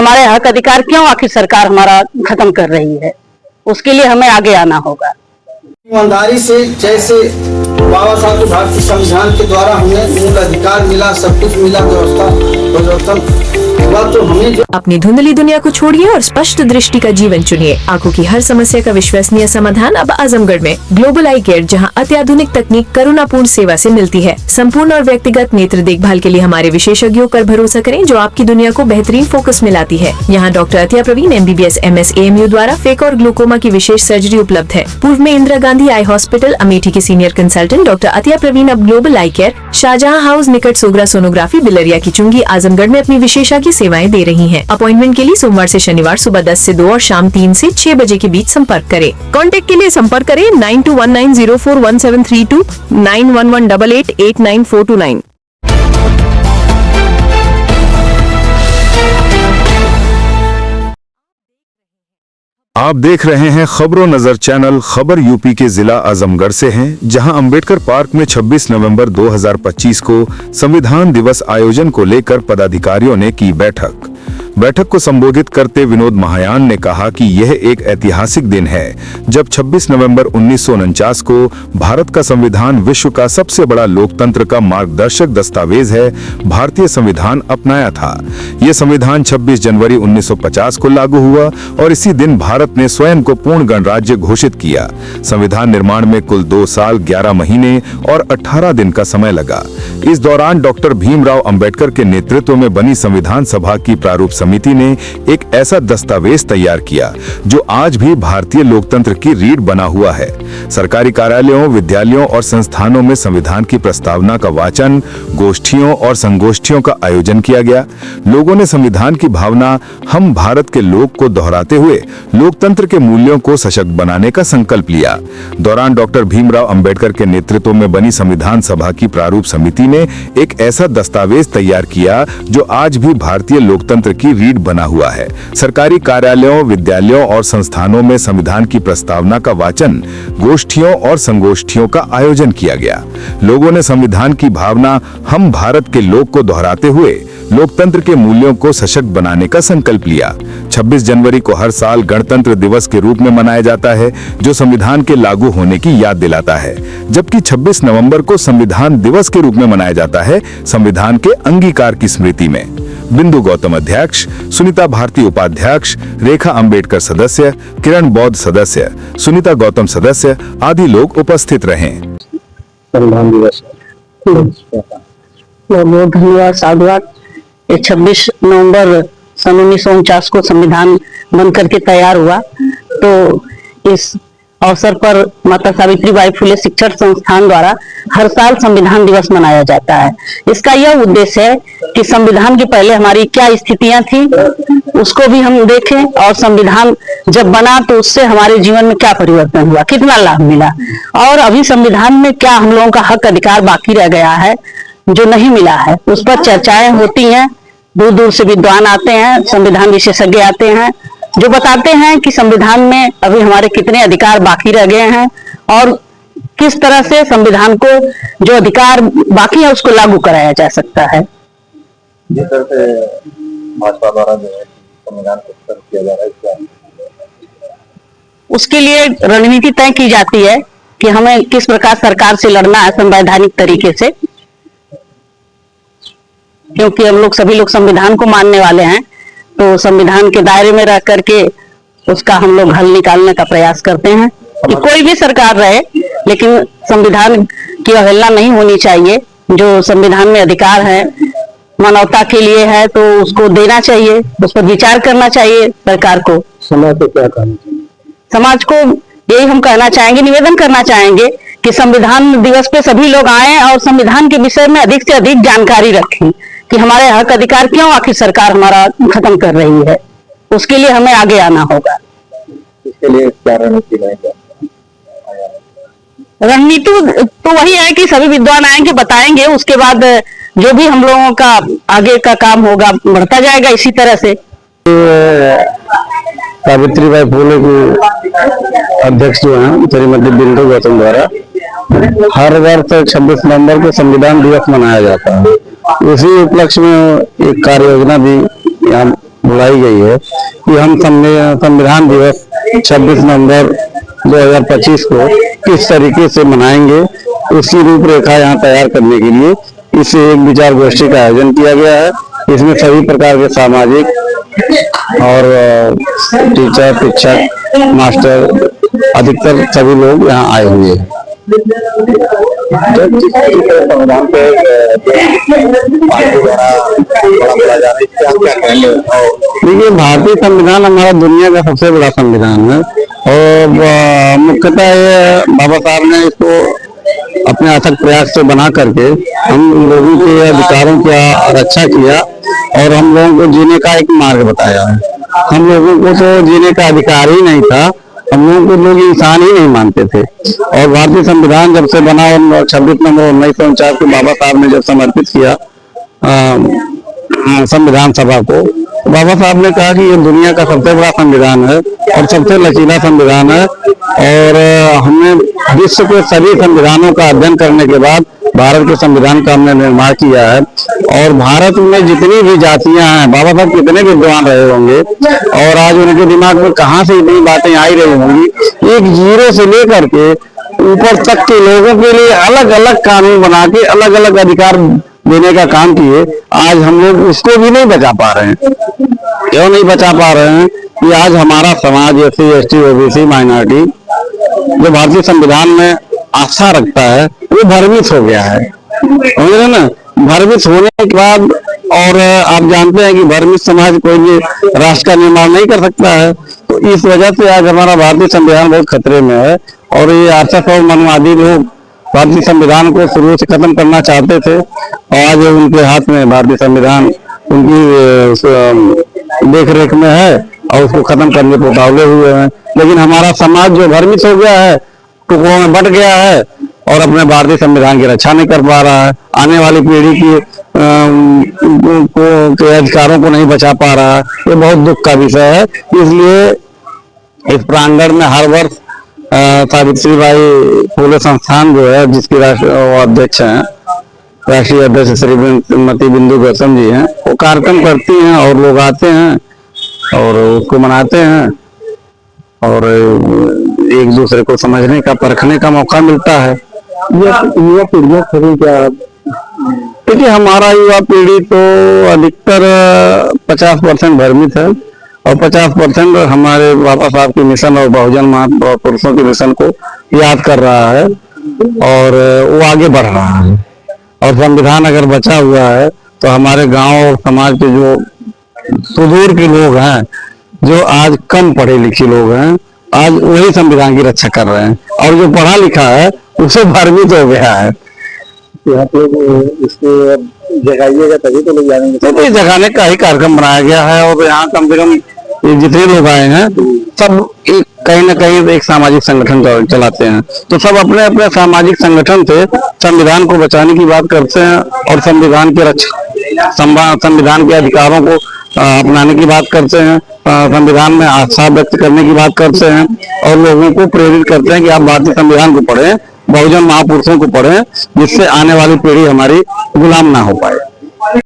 हमारे हक अधिकार क्यों आखिर सरकार हमारा खत्म कर रही है। उसके लिए हमें आगे आना होगा। ईमानदारी से, जैसे बाबा साहब के भारतीय संविधान के द्वारा हमें मूल अधिकार मिला, सब कुछ मिला, व्यवस्था तो हमें अपनी धुंधली दुनिया को छोड़िए और स्पष्ट दृष्टि का जीवन चुनिए। आंखों की हर समस्या का विश्वसनीय समाधान अब आजमगढ़ में। ग्लोबल आई केयर, जहां अत्याधुनिक तकनीक करुणापूर्ण सेवा से मिलती है। संपूर्ण और व्यक्तिगत नेत्र देखभाल के लिए हमारे विशेषज्ञों पर भरोसा करें, जो आपकी दुनिया को बेहतरीन फोकस में लाती है। यहाँ doctor Atiya Praveen MBBS MS AMU द्वारा फेक और ग्लूकोमा की विशेष सर्जरी उपलब्ध है। पूर्व में इंदिरा गांधी आई हॉस्पिटल अमेठी के senior consultant doctor Atiya Praveen अब global eye care, Shahjahan house निकट सोगरा सोनोग्राफी, बिलरिया की चुंगी, आजमगढ़ में अपनी विशेषज्ञ सेवाएं दे रही हैं। अपॉइंटमेंट के लिए सोमवार से शनिवार सुबह 10 से 2 और शाम 3 से 6 बजे के बीच संपर्क करें। कॉन्टैक्ट के लिए संपर्क करें 9219041732, 9118889429। आप देख रहे हैं खबरों नजर चैनल। खबर यूपी के जिला आजमगढ़ से हैं, जहां अंबेडकर पार्क में 26 नवंबर 2025 को संविधान दिवस आयोजन को लेकर पदाधिकारियों ने की बैठक को संबोधित करते विनोद महायान ने कहा कि यह एक ऐतिहासिक दिन है, जब 26 नवंबर 1949 को भारत का संविधान विश्व का सबसे बड़ा लोकतंत्र का मार्गदर्शक दस्तावेज है, भारतीय संविधान अपनाया था। यह संविधान 26 जनवरी 1950 को लागू हुआ और इसी दिन भारत ने स्वयं को पूर्ण गणराज्य घोषित किया। संविधान निर्माण में कुल 2 साल 11 महीने और 18 दिन का समय लगा। इस दौरान डॉक्टर भीमराव अंबेडकर के नेतृत्व में बनी संविधान सभा की प्रारूप समिति ने एक ऐसा दस्तावेज तैयार किया जो आज भी भारतीय लोकतंत्र की रीढ़ बना हुआ है। सरकारी कार्यालयों, विद्यालयों और संस्थानों में संविधान की प्रस्तावना का वाचन, गोष्ठियों और संगोष्ठियों का आयोजन किया गया। लोगों ने संविधान की भावना हम भारत के लोग को दोहराते हुए लोकतंत्र के मूल्यों को सशक्त बनाने का संकल्प लिया। दौरान डॉक्टर भीमराव अंबेडकर के नेतृत्व में बनी संविधान सभा की प्रारूप समिति ने एक ऐसा दस्तावेज तैयार किया जो आज भी भारतीय लोकतंत्र की रीढ़ बना हुआ है। सरकारी कार्यालयों, विद्यालयों और संस्थानों में संविधान की प्रस्तावना का वाचन, गोष्ठियों और संगोष्ठियों का आयोजन किया गया। लोगों ने संविधान की भावना हम भारत के लोग को दोहराते हुए लोकतंत्र के मूल्यों को सशक्त बनाने का संकल्प लिया। 26 जनवरी को हर साल गणतंत्र दिवस के रूप में मनाया जाता है, जो संविधान के लागू होने की याद दिलाता है, जबकि 26 नवंबर को संविधान दिवस के रूप में मनाया जाता है, संविधान के अंगीकार की स्मृति में। बिंदु गौतम अध्यक्ष, सुनीता भारती उपाध्यक्ष, रेखा अंबेडकर सदस्य, किरण बौद्ध सदस्य, सुनीता गौतम सदस्य आदि लोग उपस्थित रहे। संविधान दिवस बहुत धन्यवाद, साधुवाद। 26 नवंबर सन 1949 को संविधान बन करके तैयार हुआ, तो इस अवसर पर माता सावित्रीबाई फुले शिक्षण संस्थान द्वारा हर साल संविधान दिवस मनाया जाता है। इसका यह उद्देश्य है कि संविधान के पहले हमारी क्या स्थितियां थी उसको भी हम देखें, और संविधान जब बना तो उससे हमारे जीवन में क्या परिवर्तन हुआ, कितना लाभ मिला, और अभी संविधान में क्या हम लोगों का हक अधिकार बाकी रह गया है जो नहीं मिला है। उस पर चर्चाएं होती हैं, दूर दूर से विद्वान आते हैं, संविधान विशेषज्ञ आते हैं, जो बताते हैं कि संविधान में अभी हमारे कितने अधिकार बाकी रह गए हैं और किस तरह से संविधान को जो अधिकार बाकी है उसको लागू कराया जा सकता है। जिस तरह से भाजपा द्वारा जो है संविधान को खत्म किया जा रहा है, उसके लिए रणनीति तय की जाती है कि हमें किस प्रकार सरकार से लड़ना है संवैधानिक तरीके से, क्योंकि हम लोग सभी लोग संविधान को मानने वाले हैं, तो संविधान के दायरे में रह करके उसका हम लोग हल निकालने का प्रयास करते हैं कि कोई भी सरकार रहे लेकिन संविधान की अवहेलना नहीं होनी चाहिए। जो संविधान में अधिकार है मानवता के लिए है तो उसको देना चाहिए, उस पर विचार करना चाहिए सरकार को। समाज को क्या कहना चाहिए? समाज को यही हम कहना चाहेंगे, निवेदन करना चाहेंगे कि संविधान दिवस पे सभी लोग आए और संविधान के विषय में अधिक से अधिक जानकारी रखें कि हमारे हक अधिकार क्यों आखिर सरकार हमारा खत्म कर रही है। उसके लिए हमें आगे आना होगा। इसके लिए क्या रणनीति रहेगी? रणनीति तो वही है कि सभी विद्वान आएंगे, बताएंगे, उसके बाद जो भी हम लोगों का आगे का काम होगा बढ़ता जाएगा इसी तरह से। सावित्रीबाई फुले की अध्यक्ष जो हैं श्रीमती बिंदु गौतम द्वारा हर वर्ष 26 नवंबर को संविधान दिवस मनाया जाता है। उसी उपलक्ष्य में एक कार्य योजना भी यहाँ बुलाई गई है कि हम संविधान दिवस 26 नवंबर 2025 को किस तरीके से मनाएंगे, उसकी रूपरेखा यहाँ तैयार करने के लिए इस एक विचार गोष्ठी का आयोजन किया गया है। इसमें सभी प्रकार के सामाजिक और टीचर, शिक्षक, मास्टर, अधिकतर सभी लोग यहाँ आए हुए हैं। संविधान पे देखिए, भारतीय संविधान हमारा दुनिया का सबसे बड़ा संविधान है और मुख्यतः ये बाबा साहब ने इसको अपने अथक प्रयास से बना करके हम लोगों के अधिकारों की रक्षा किया और हम लोगों को जीने का एक मार्ग बताया है। हम लोगों को तो जीने का अधिकार ही नहीं था, हम लोगों को लोग इंसान ही नहीं मानते थे। और भारतीय संविधान जब से बना और 26 नवंबर 1949 को बाबा साहब ने जब समर्पित किया संविधान सभा को, बाबा साहब ने कहा कि ये दुनिया का सबसे बड़ा संविधान है और सबसे लचीला संविधान है और हमने विश्व के सभी संविधानों का अध्ययन करने के बाद भारत के संविधान का हमने निर्माण किया है। और भारत में जितनी भी जातियां हैं, बाबा साहब कितने विद्वान रहे होंगे और आज उनके दिमाग में कहां से इतनी बातें आई रही होंगी। एक जीरो से लेकर के ऊपर तक के लोगों के लिए अलग अलग कानून बना के अलग अलग अधिकार देने का काम किए। आज हम लोग उसको भी नहीं बचा पा रहे हैं। क्यों नहीं बचा पा रहे हैं कि आज हमारा समाज SC, ST, OBC, माइनॉरिटी जो भारतीय संविधान में आस्था रखता है वो भ्रमित हो गया है, समझ रहे ना। भ्रमित होने के बाद, और आप जानते हैं कि भ्रमित समाज कोई भी राष्ट्र का निर्माण नहीं कर सकता है। तो इस वजह से आज हमारा भारतीय संविधान बहुत खतरे में है और ये RSS और मनवादी लोग भारतीय संविधान को शुरू से खत्म करना चाहते थे और आज उनके हाथ में भारतीय संविधान उनकी देख रेख में है और उसको खत्म करने को उतावले हुए हैं। लेकिन हमारा समाज जो भ्रमित हो गया है, टुकड़ों में बट गया है और अपने भारतीय संविधान की रक्षा नहीं कर पा रहा है, आने वाली पीढ़ी की के अधिकारों को नहीं बचा पा रहा है। ये बहुत दुख का विषय है। इसलिए इस प्रांगण में हर वर्ष सावित्रीबाई फुले संस्थान जो है, जिसकी अध्यक्ष हैं, राष्ट्रीय अध्यक्ष श्रीमती बिंदु गौतम जी हैं, वो कार्यक्रम करती हैं और लोग आते हैं और उसको मनाते हैं और एक दूसरे को समझने का, परखने का मौका मिलता है। युवा पीढ़ियां खड़ी क्या, क्योंकि हमारा युवा पीढ़ी तो अधिकतर 50% भ्रमित है और 50% हमारे बाबा साहब के मिशन और बहुजन महापुरुषों के मिशन को याद कर रहा है और वो आगे बढ़ रहा है। और संविधान अगर बचा हुआ है तो हमारे गांव और समाज के जो सुदूर के लोग हैं, जो आज कम पढ़े लिखे लोग हैं, आज वही संविधान की रक्षा कर रहे हैं और जो पढ़ा लिखा है उसे भ्रमित हो गया है। आप लोग इसको जगाइएगा तभी तो लोग जानेंगे। तो जगाने का ही कार्यक्रम बनाया गया है और यहाँ कम से कम जितने लोग आए हैं सब एक कहीं ना कहीं एक सामाजिक संगठन चलाते हैं, तो सब अपने अपने सामाजिक संगठन से संविधान को बचाने की बात करते हैं और संविधान के रक्षा, संविधान के अधिकारों को अपनाने की बात करते हैं, संविधान में आस्था व्यक्त करने की बात करते हैं और लोगों को प्रेरित करते हैं कि आप भारतीय संविधान को पढ़ें, बहुजन महापुरुषों को पढ़ें, जिससे आने वाली पीढ़ी हमारी गुलाम ना हो पाए।